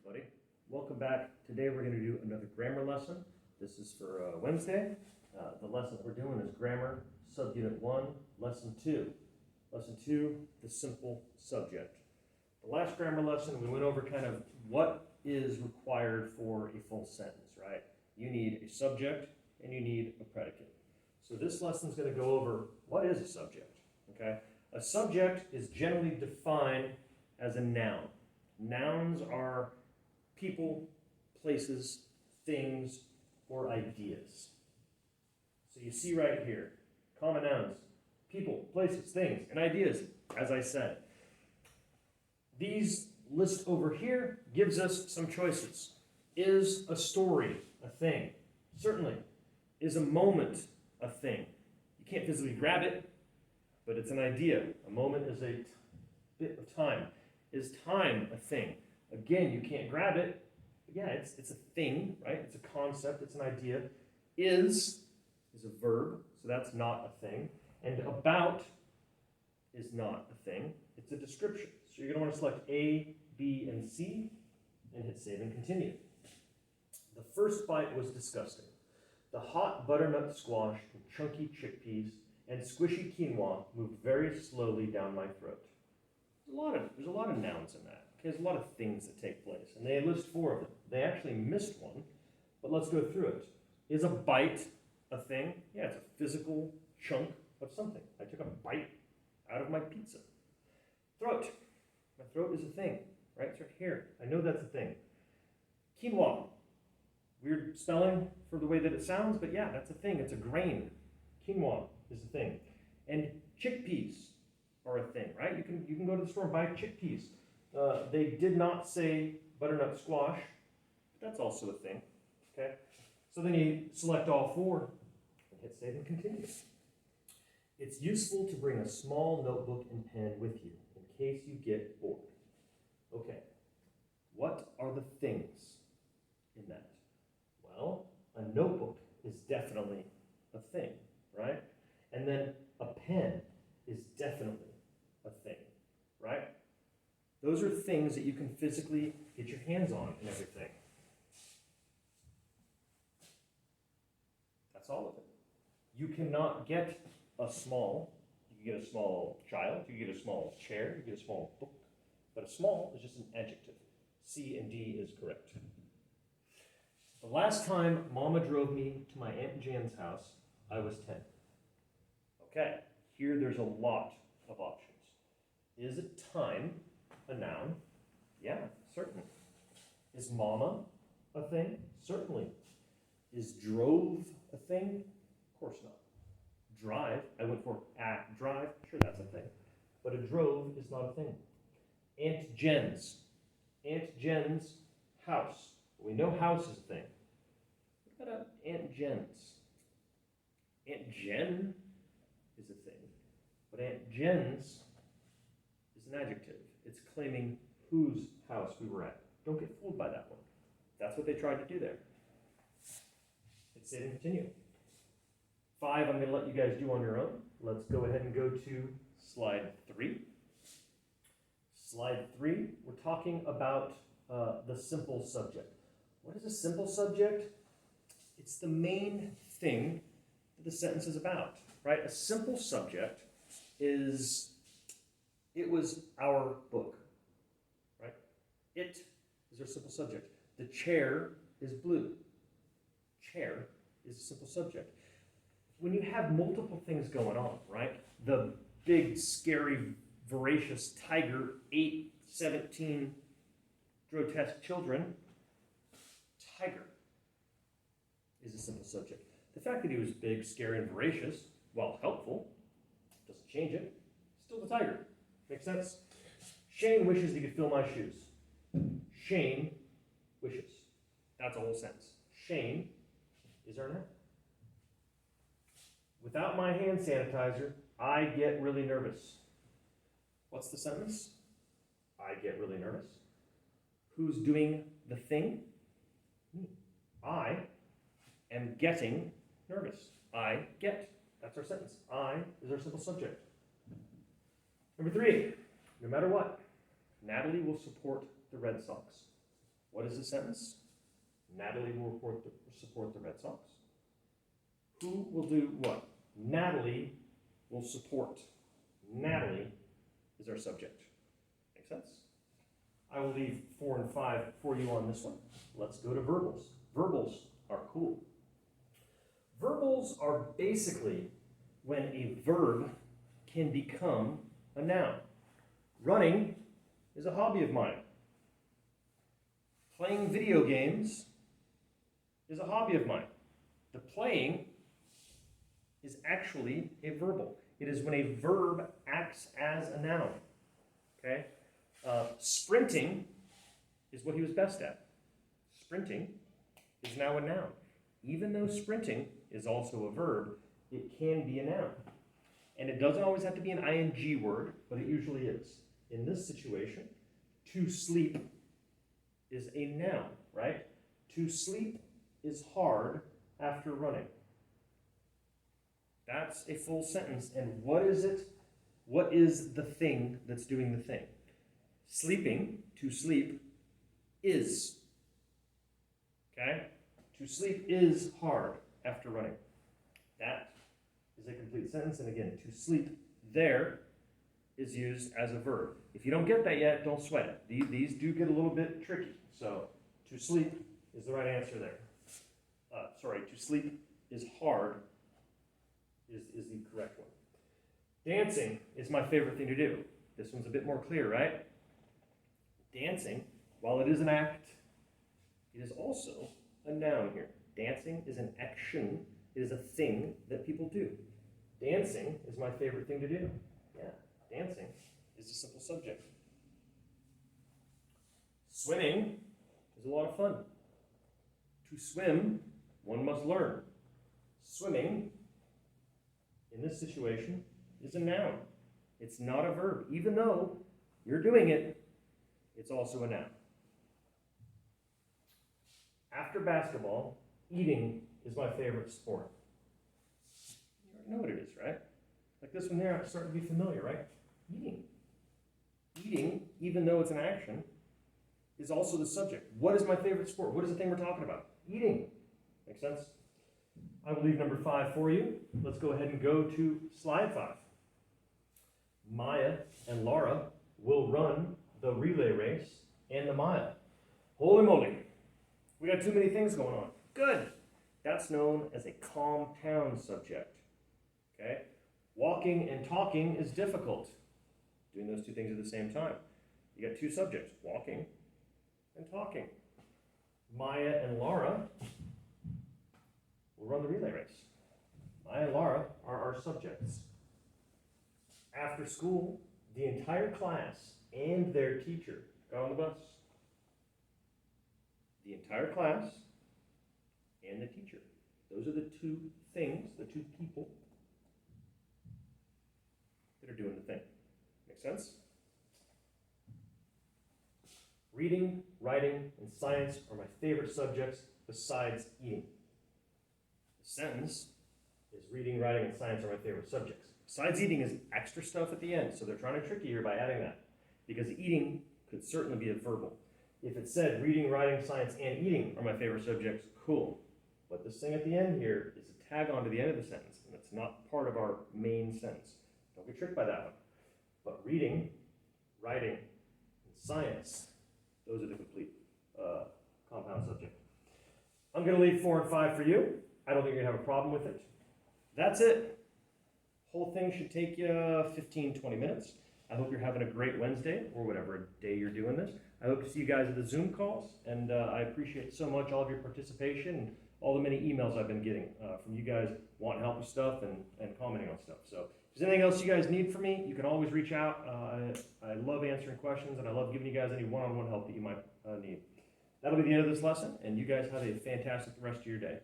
everybody. Welcome back. Today we're going to do another grammar lesson. This is for Wednesday. The lesson that we're doing is Grammar, Subunit 1, Lesson 2. Lesson 2, the simple subject. The last grammar lesson, we went over kind of what is required for a full sentence, right? You need a subject and you need a predicate. So this lesson is going to go over what is a subject, okay? A subject is generally defined as a noun. Nouns are people, places, things, or ideas. So you see right here, common nouns, people, places, things, and ideas, as I said. These list over here gives us some choices. Is a story a thing? Certainly. Is a moment a thing? You can't physically grab it, but it's an idea. A moment is a bit of time. Is time a thing? Again, you can't grab it, but yeah, it's a thing, right? It's a concept, it's an idea. Is a verb, so that's not a thing. And about is not a thing. It's a description. So you're going to want to select A, B, and C, and hit save and continue. The first bite was disgusting. The hot butternut squash and chunky chickpeas and squishy quinoa moved very slowly down my throat. There's a lot of nouns in that. Okay, there's a lot of things that take place, and they list 4 of them. They actually missed one, but let's go through it. Is a bite a thing? Yeah, it's a physical chunk of something. I took a bite out of my pizza. Throat. My throat is a thing, right? It's right here. I know that's a thing. Quinoa. Weird spelling for the way that it sounds, but yeah, that's a thing. It's a grain. Quinoa is a thing. And chickpeas are a thing, right? You can go to the store and buy chickpeas. They did not say butternut squash, but that's also a thing, okay? So then you select all 4 and hit save and continue. It's useful to bring a small notebook and pen with you in case you get bored. Okay, what are the things in that? Well, a notebook is definitely a thing, right? And then a pen is definitely a thing, right? Those are things that you can physically get your hands on and everything. That's all of it. You cannot get a small, you can get a small child, you can get a small chair, you can get a small book, but a small is just an adjective. C and D is correct. The last time Mama drove me to my Aunt Jan's house, I was 10. Okay, here there's a lot of options. Is it time a noun? Yeah, certainly. Is mama a thing? Certainly. Is drove a thing? Of course not. Drive, I went for drive, sure that's a thing. But a drove is not a thing. Aunt Jen's. Aunt Jen's house. We know house is a thing. What about Aunt Jen's? Aunt Jen is a thing, but Aunt Jen's is an adjective. It's claiming whose house we were at. Don't get fooled by that one. That's what they tried to do there. Hit save and continue. 5 I'm going to let you guys do on your own. Let's go ahead and go to slide 3. Slide 3, we're talking about the simple subject. What is a simple subject? It's the main thing that the sentence is about, right? A simple subject is, it was our book, right? It is our simple subject. The chair is blue. Chair is a simple subject. When you have multiple things going on, right? The big, scary, voracious tiger ate 17 grotesque children. Tiger is a simple subject. The fact that he was big, scary, and voracious, while helpful, doesn't change it. Still the tiger. Make sense? Shane wishes he could fill my shoes. Shane wishes. That's a whole sentence. Shane is our noun. Without my hand sanitizer, I get really nervous. What's the sentence? I get really nervous. Who's doing the thing? Me. I am getting nervous. I get. That's our sentence. I is our simple subject. Number 3, no matter what, Natalie will support the Red Sox. What is the sentence? Natalie will support the Red Sox. Who will do what? Natalie will support. Natalie is our subject. Make sense? I will leave 4 and 5 for you on this one. Let's go to verbals. Verbals are cool. Verbals are basically when a verb can become a noun. Running is a hobby of mine. Playing video games is a hobby of mine. The playing is actually a verbal. It is when a verb acts as a noun. Okay? Sprinting is what he was best at. Sprinting is now a noun. Even though sprinting is also a verb, it can be a noun. And it doesn't always have to be an ing word, but it usually is. In this situation, to sleep is a noun, right? To sleep is hard after running. That's a full sentence. And what is it? What is the thing that's doing the thing? Sleeping, to sleep, is. Okay? To sleep is hard after running. That is a complete sentence. And again, to sleep there is used as a verb. If you don't get that yet, don't sweat it. These do get a little bit tricky. So, to sleep is the right answer there. To sleep is hard is the correct one. Dancing is my favorite thing to do. This one's a bit more clear, right? Dancing, while it is an act, it is also a noun here. Dancing is an action. It is a thing that people do. Dancing is my favorite thing to do. Yeah, dancing is a simple subject. Swimming is a lot of fun. To swim, one must learn. Swimming, in this situation, is a noun. It's not a verb. Even though you're doing it, it's also a noun. After basketball, eating is my favorite sport. You already know what it is, right? Like this one there, I'm starting to be familiar, right? Eating. Eating, even though it's an action, is also the subject. What is my favorite sport? What is the thing we're talking about? Eating. Make sense? I will leave number 5 for you. Let's go ahead and go to slide 5. Maya and Laura will run the relay race and the mile. Holy moly. We got too many things going on. Good. That's known as a compound subject. Okay? Walking and talking is difficult. Doing those two things at the same time. You got two subjects, walking and talking. Maya and Laura will run the relay race. Maya and Laura are our subjects. After school, the entire class and their teacher got on the bus. The entire class and the teacher. Those are the two things, the two people that are doing the thing. Make sense? Reading, writing, and science are my favorite subjects besides eating. The sentence is reading, writing, and science are my favorite subjects. Besides eating is extra stuff at the end, so they're trying to trick you here by adding that. Because eating could certainly be a verbal. If it said reading, writing, science, and eating are my favorite subjects, cool. But this thing at the end here is a tag on to the end of the sentence, and it's not part of our main sentence. Don't get tricked by that one. But reading, writing, and science, those are the complete compound subject. I'm going to leave 4 and 5 for you. I don't think you're going to have a problem with it. That's it. Whole thing should take you 15, 20 minutes. I hope you're having a great Wednesday, or whatever day you're doing this. I hope to see you guys at the Zoom calls, and I appreciate so much all of your participation and all the many emails I've been getting from you guys wanting help with stuff and commenting on stuff. So if there's anything else you guys need from me, you can always reach out. I love answering questions, and I love giving you guys any one-on-one help that you might need. That'll be the end of this lesson, and you guys have a fantastic rest of your day.